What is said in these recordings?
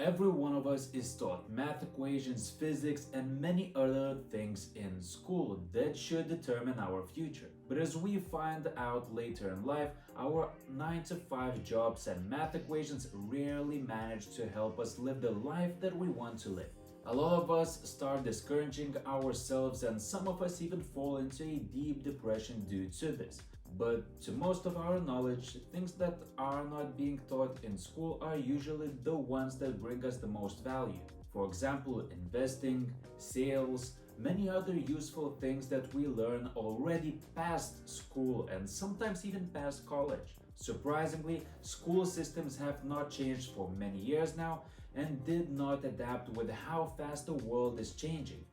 Every one of us is taught math equations, physics, and many other things in school that should determine our future. But as we find out later in life, our 9-to-5 jobs and math equations rarely manage to help us live the life that we want to live. A lot of us start discouraging ourselves, and some of us even fall into a deep depression due to this. But to most of our knowledge, things that are not being taught in school are usually the ones that bring us the most value. For example, investing, sales, many other useful things that we learn already past school and sometimes even past college. Surprisingly, school systems have not changed for many years now and did not adapt with how fast the world is changing.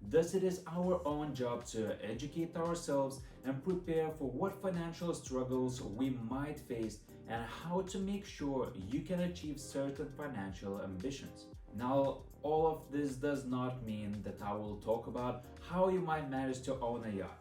Thus, it is our own job to educate ourselves and prepare for what financial struggles we might face and how to make sure you can achieve certain financial ambitions. Now, all of this does not mean that I will talk about how you might manage to own a yacht,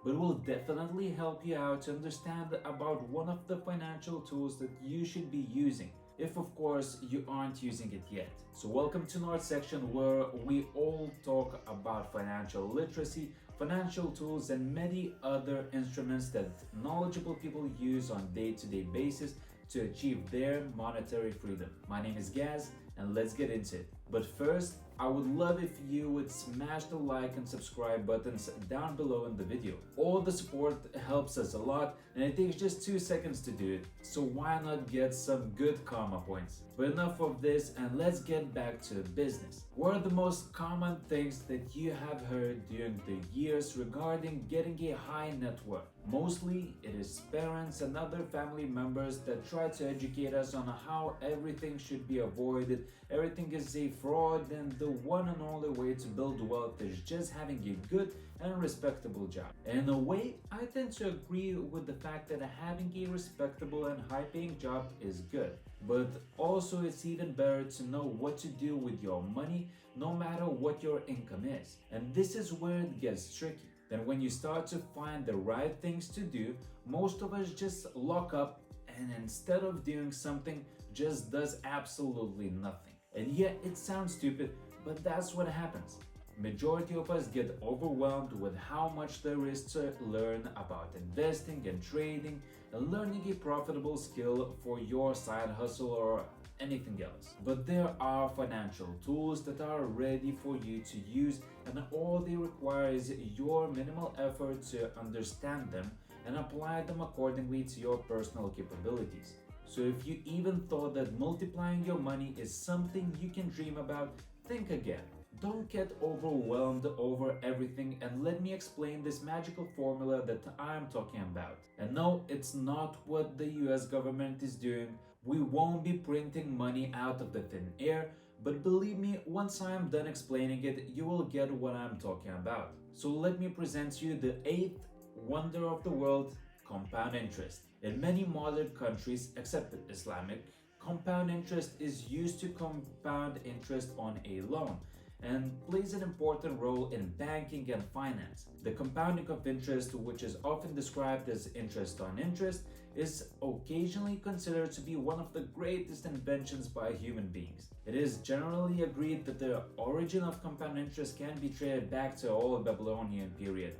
but will definitely help you out to understand about one of the financial tools that you should be using, if of course you aren't using it yet. So welcome to NordSection, where we all talk about financial literacy, financial tools, and many other instruments that knowledgeable people use on day-to-day basis to achieve their monetary freedom. My name is Gaz, and let's get into it. But first, I would love if you would smash the like and subscribe buttons down below in the video. All the support helps us a lot, and it takes just 2 seconds to do it, so why not get some good karma points? But enough of this, and let's get back to business. What are the most common things that you have heard during the years regarding getting a high net worth? Mostly, it is parents and other family members that try to educate us on how everything should be avoided, everything is a fraud, and the one and only way to build wealth is just having a good and respectable job. And in a way, I tend to agree with the fact that having a respectable and high-paying job is good. But also, it's even better to know what to do with your money, no matter what your income is. And this is where it gets tricky. Then when you start to find the right things to do, most of us just lock up and instead of doing something, just does absolutely nothing. And yeah, it sounds stupid, but that's what happens. Majority of us get overwhelmed with how much there is to learn about investing and trading and learning a profitable skill for your side hustle or anything else. But there are financial tools that are ready for you to use, and all they require is your minimal effort to understand them and apply them accordingly to your personal capabilities. So if you even thought that multiplying your money is something you can dream about, think again. Don't get overwhelmed over everything, and let me explain this magical formula that I'm talking about. And no, it's not what the US government is doing. We won't be printing money out of the thin air, but believe me, once I'm done explaining it, you will get what I'm talking about. So let me present you the 8th wonder of the world: compound interest. In many modern countries, except Islamic, compound interest is used to compound interest on a loan and plays an important role in banking and finance. The compounding of interest, which is often described as interest on interest, is occasionally considered to be one of the greatest inventions by human beings. It is generally agreed that the origin of compound interest can be traced back to old Babylonian period.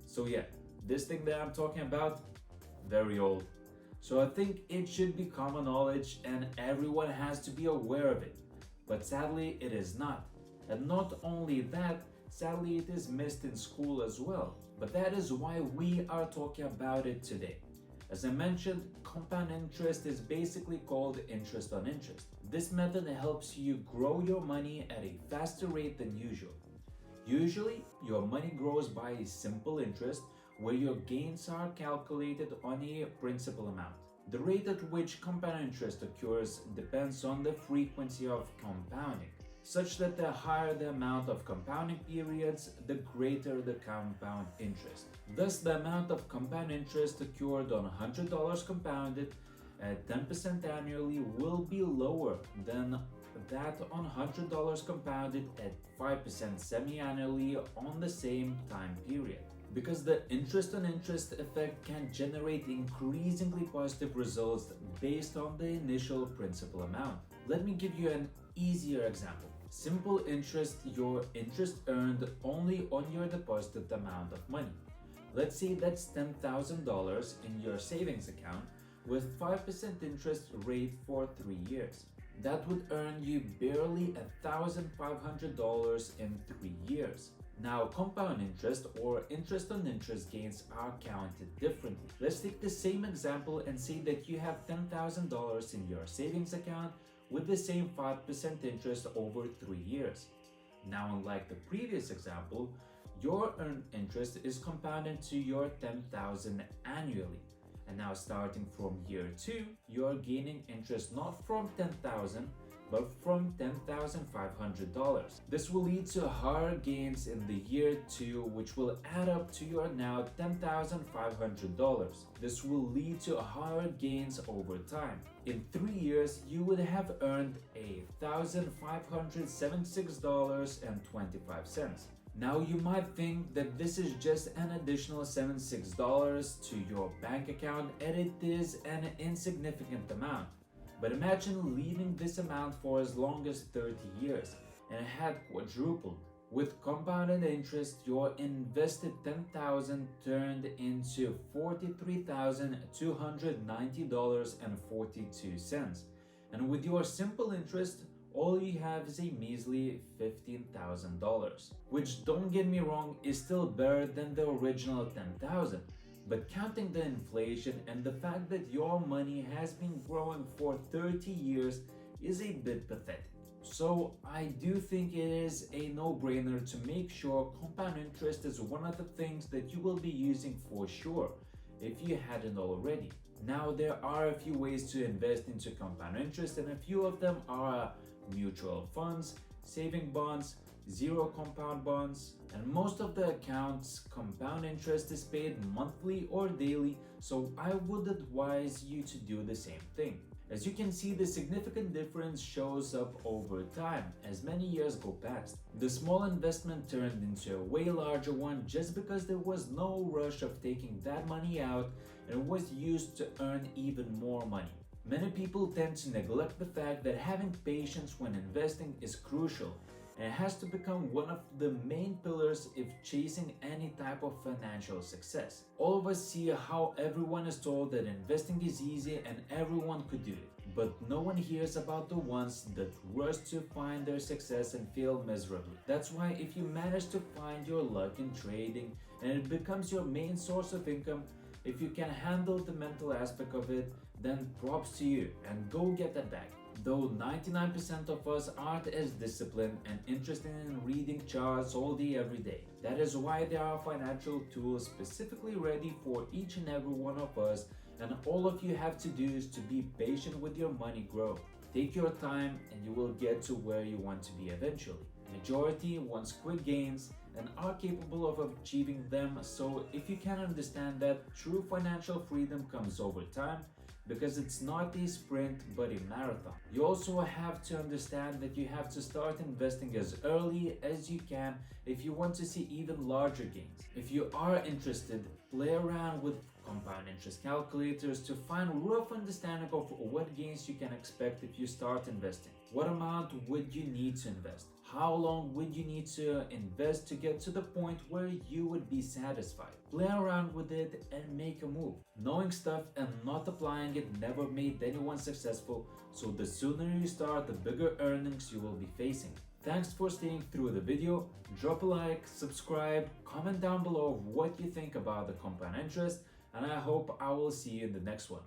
So yeah, this thing that I'm talking about, very old. So I think it should be common knowledge and everyone has to be aware of it. But sadly, it is not. And not only that, sadly it is missed in school as well. But that is why we are talking about it today. As I mentioned, compound interest is basically called interest on interest. This method helps you grow your money at a faster rate than usual. Usually, your money grows by a simple interest where your gains are calculated on a principal amount. The rate at which compound interest occurs depends on the frequency of compounding, such that the higher the amount of compounding periods, the greater the compound interest. Thus, the amount of compound interest occurred on $100 compounded at 10% annually will be lower than that on $100 compounded at 5% semi-annually on the same time period. Because the interest on interest effect can generate increasingly positive results based on the initial principal amount. Let me give you an easier example. Simple interest, your interest earned only on your deposited amount of money. Let's say that's $10,000 in your savings account with 5% interest rate for 3 years. That would earn you barely $1,500 in 3 years. Now, compound interest or interest on interest gains are counted differently. Let's take the same example and say that you have $10,000 in your savings account with the same 5% interest over 3 years. Now, unlike the previous example, your earned interest is compounded to your $10,000 annually. And now starting from year 2, you are gaining interest not from $10,000 but from $10,500. This will lead to higher gains in the year 2, which will add up to your now $10,500. This will lead to higher gains over time. In 3 years, you would have earned $1,576.25. Now you might think that this is just an additional $76 to your bank account, and it is an insignificant amount. But imagine leaving this amount for as long as 30 years and it had quadrupled. With compounded interest, your invested $10,000 turned into $43,290.42. And with your simple interest, all you have is a measly $15,000, which, don't get me wrong, is still better than the original $10,000. But counting the inflation and the fact that your money has been growing for 30 years is a bit pathetic. So I do think it is a no-brainer to make sure compound interest is one of the things that you will be using for sure, if you hadn't already. Now, there are a few ways to invest into compound interest, and a few of them are mutual funds, saving bonds, zero compound bonds, and most of the accounts compound interest is paid monthly or daily, so I would advise you to do the same thing. As you can see, the significant difference shows up over time as many years go past. The small investment turned into a way larger one just because there was no rush of taking that money out and was used to earn even more money. Many people tend to neglect the fact that having patience when investing is crucial, and it has to become one of the main pillars if chasing any type of financial success. All of us see how everyone is told that investing is easy and everyone could do it, but no one hears about the ones that rush to find their success and fail miserably. That's why if you manage to find your luck in trading and it becomes your main source of income, if you can handle the mental aspect of it, then props to you and go get that bag. Though 99% of us aren't as disciplined and interested in reading charts all day every day. That is why there are financial tools specifically ready for each and every one of us, and all of you have to do is to be patient with your money growth. Take your time and you will get to where you want to be eventually. Majority wants quick gains and are capable of achieving them, so if you can understand that, true financial freedom comes over time, because it's not a sprint but a marathon. You also have to understand that you have to start investing as early as you can if you want to see even larger gains. If you are interested, play around with compound interest calculators to find rough understanding of what gains you can expect if you start investing. What amount would you need to invest? How long would you need to invest to get to the point where you would be satisfied? Play around with it and make a move. Knowing stuff and not applying it never made anyone successful, so the sooner you start, the bigger earnings you will be facing. Thanks for staying through the video. Drop a like, subscribe, comment down below what you think about the compound interest, and I hope I will see you in the next one.